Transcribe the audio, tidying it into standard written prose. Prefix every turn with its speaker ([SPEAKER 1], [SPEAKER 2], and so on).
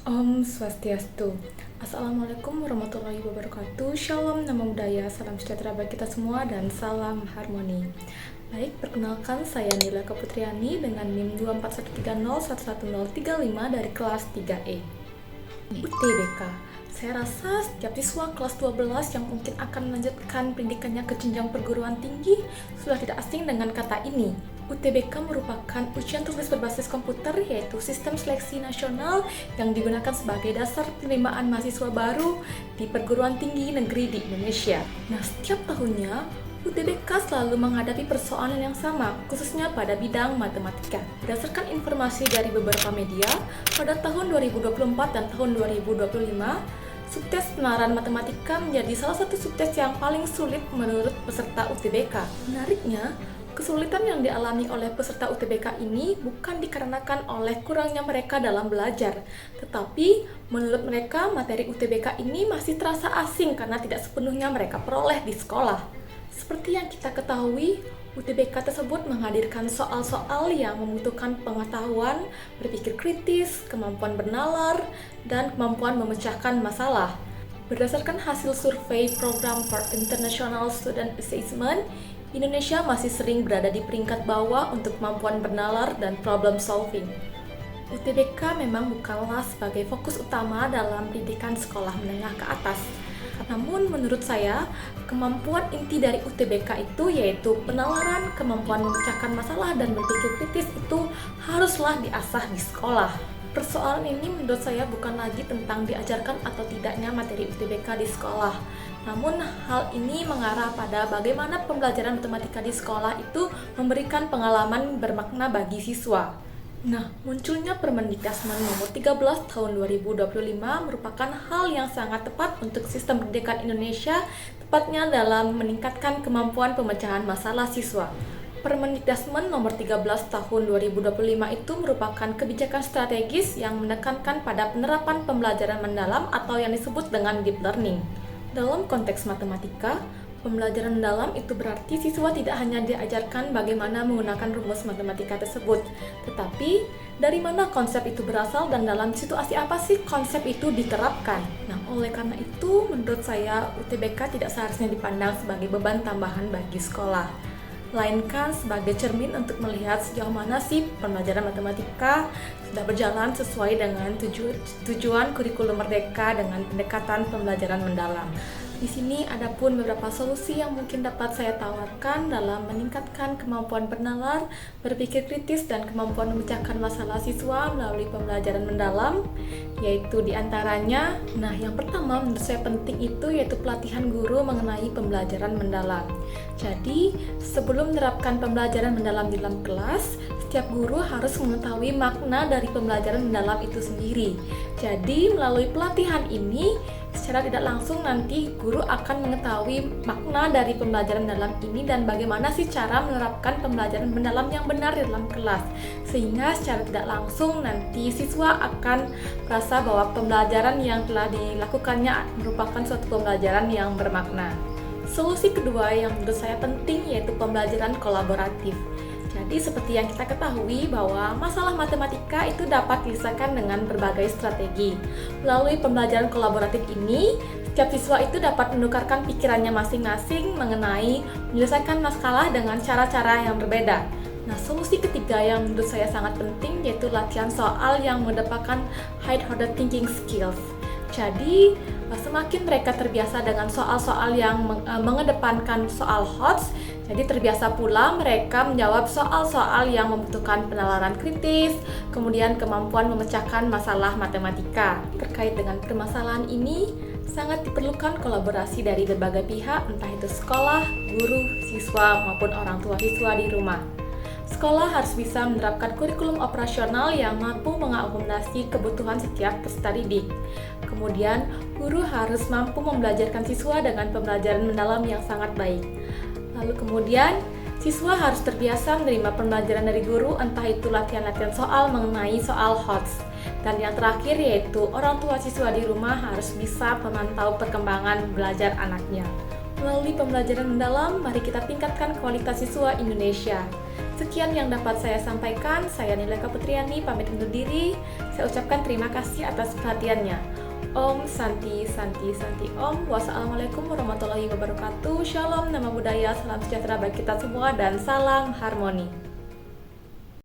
[SPEAKER 1] Om Swastiastu. Assalamualaikum warahmatullahi wabarakatuh. Shalom, nama budaya, salam sejahtera bagi kita semua, dan salam harmoni. Baik, perkenalkan saya Nila Keputriani dengan NIM 24130111035 dari kelas 3E. UTBK. Saya rasa setiap siswa kelas 12 yang mungkin akan melanjutkan pendidikannya ke jenjang perguruan tinggi sudah tidak asing dengan kata ini. UTBK merupakan ujian tulis berbasis komputer, yaitu sistem seleksi nasional yang digunakan sebagai dasar penerimaan mahasiswa baru di perguruan tinggi negeri di Indonesia. Nah, setiap tahunnya UTBK selalu menghadapi persoalan yang sama, khususnya pada bidang matematika. Berdasarkan informasi dari beberapa media, pada tahun 2024 dan tahun 2025, subtes penalaran matematika menjadi salah satu subtes yang paling sulit menurut peserta UTBK. Menariknya, kesulitan yang dialami oleh peserta UTBK ini bukan dikarenakan oleh kurangnya mereka dalam belajar, tetapi menurut mereka materi UTBK ini masih terasa asing karena tidak sepenuhnya mereka peroleh di sekolah. Seperti yang kita ketahui, UTBK tersebut menghadirkan soal-soal yang membutuhkan pengetahuan, berpikir kritis, kemampuan bernalar, dan kemampuan memecahkan masalah. Berdasarkan hasil survei Program for International Student Assessment, Indonesia masih sering berada di peringkat bawah untuk kemampuan bernalar dan problem solving. UTBK memang bukanlah sebagai fokus utama dalam pendidikan sekolah menengah ke atas. Namun menurut saya, kemampuan inti dari UTBK itu yaitu penalaran, kemampuan memecahkan masalah, dan berpikir kritis itu haruslah diasah di sekolah. Persoalan ini menurut saya bukan lagi tentang diajarkan atau tidaknya materi UTBK di sekolah. Namun hal ini mengarah pada bagaimana pembelajaran matematika di sekolah itu memberikan pengalaman bermakna bagi siswa. Nah, munculnya Permendikbud nomor 13 tahun 2025 merupakan hal yang sangat tepat untuk sistem pendidikan Indonesia, tepatnya dalam meningkatkan kemampuan pemecahan masalah siswa. Permendikbud nomor 13 tahun 2025 itu merupakan kebijakan strategis yang menekankan pada penerapan pembelajaran mendalam atau yang disebut dengan deep learning. Dalam konteks matematika, pembelajaran mendalam itu berarti siswa tidak hanya diajarkan bagaimana menggunakan rumus matematika tersebut, tetapi dari mana konsep itu berasal dan dalam situasi apa sih konsep itu diterapkan. Nah, oleh karena itu, menurut saya UTBK tidak seharusnya dipandang sebagai beban tambahan bagi sekolah, melainkan sebagai cermin untuk melihat sejauh mana sih pembelajaran matematika sudah berjalan sesuai dengan tujuan kurikulum merdeka dengan pendekatan pembelajaran mendalam. Di sini ada pun beberapa solusi yang mungkin dapat saya tawarkan dalam meningkatkan kemampuan bernalar, berpikir kritis, dan kemampuan memecahkan masalah siswa melalui pembelajaran mendalam, yaitu diantaranya, yang pertama menurut saya penting itu yaitu pelatihan guru mengenai pembelajaran mendalam. Jadi, sebelum menerapkan pembelajaran mendalam di dalam kelas, setiap guru harus mengetahui makna dari pembelajaran mendalam itu sendiri. Jadi, melalui pelatihan ini, secara tidak langsung nanti guru akan mengetahui makna dari pembelajaran mendalam ini dan bagaimana sih cara menerapkan pembelajaran mendalam yang benar di dalam kelas. Sehingga secara tidak langsung nanti siswa akan merasa bahwa pembelajaran yang telah dilakukannya merupakan suatu pembelajaran yang bermakna. Solusi kedua yang menurut saya penting yaitu pembelajaran kolaboratif. Jadi seperti yang kita ketahui bahwa masalah matematika itu dapat diselesaikan dengan berbagai strategi. Melalui pembelajaran kolaboratif ini, setiap siswa itu dapat menukarkan pikirannya masing-masing mengenai menyelesaikan masalah dengan cara-cara yang berbeda. Nah, solusi ketiga yang menurut saya sangat penting yaitu latihan soal yang mengedepankan high order thinking skills. Jadi, semakin mereka terbiasa dengan soal-soal yang mengedepankan soal HOTS, jadi terbiasa pula mereka menjawab soal-soal yang membutuhkan penalaran kritis, kemudian kemampuan memecahkan masalah matematika. Terkait dengan permasalahan ini, sangat diperlukan kolaborasi dari berbagai pihak, entah itu sekolah, guru, siswa, maupun orang tua siswa di rumah. Sekolah harus bisa menerapkan kurikulum operasional yang mampu mengakomodasi kebutuhan setiap peserta didik. Kemudian, guru harus mampu membelajarkan siswa dengan pembelajaran mendalam yang sangat baik. Lalu kemudian, siswa harus terbiasa menerima pembelajaran dari guru, entah itu latihan-latihan soal mengenai soal HOTS. Dan yang terakhir yaitu orang tua siswa di rumah harus bisa memantau perkembangan belajar anaknya. Melalui pembelajaran mendalam, mari kita tingkatkan kualitas siswa Indonesia. Sekian yang dapat saya sampaikan. Saya Nileka Putriani pamit undur diri. Saya ucapkan terima kasih atas perhatiannya. Om Santi Santi Santi Om. Wassalamualaikum warahmatullahi wabarakatuh. Shalom, nama budaya, salam sejahtera bagi kita semua, dan salam harmoni.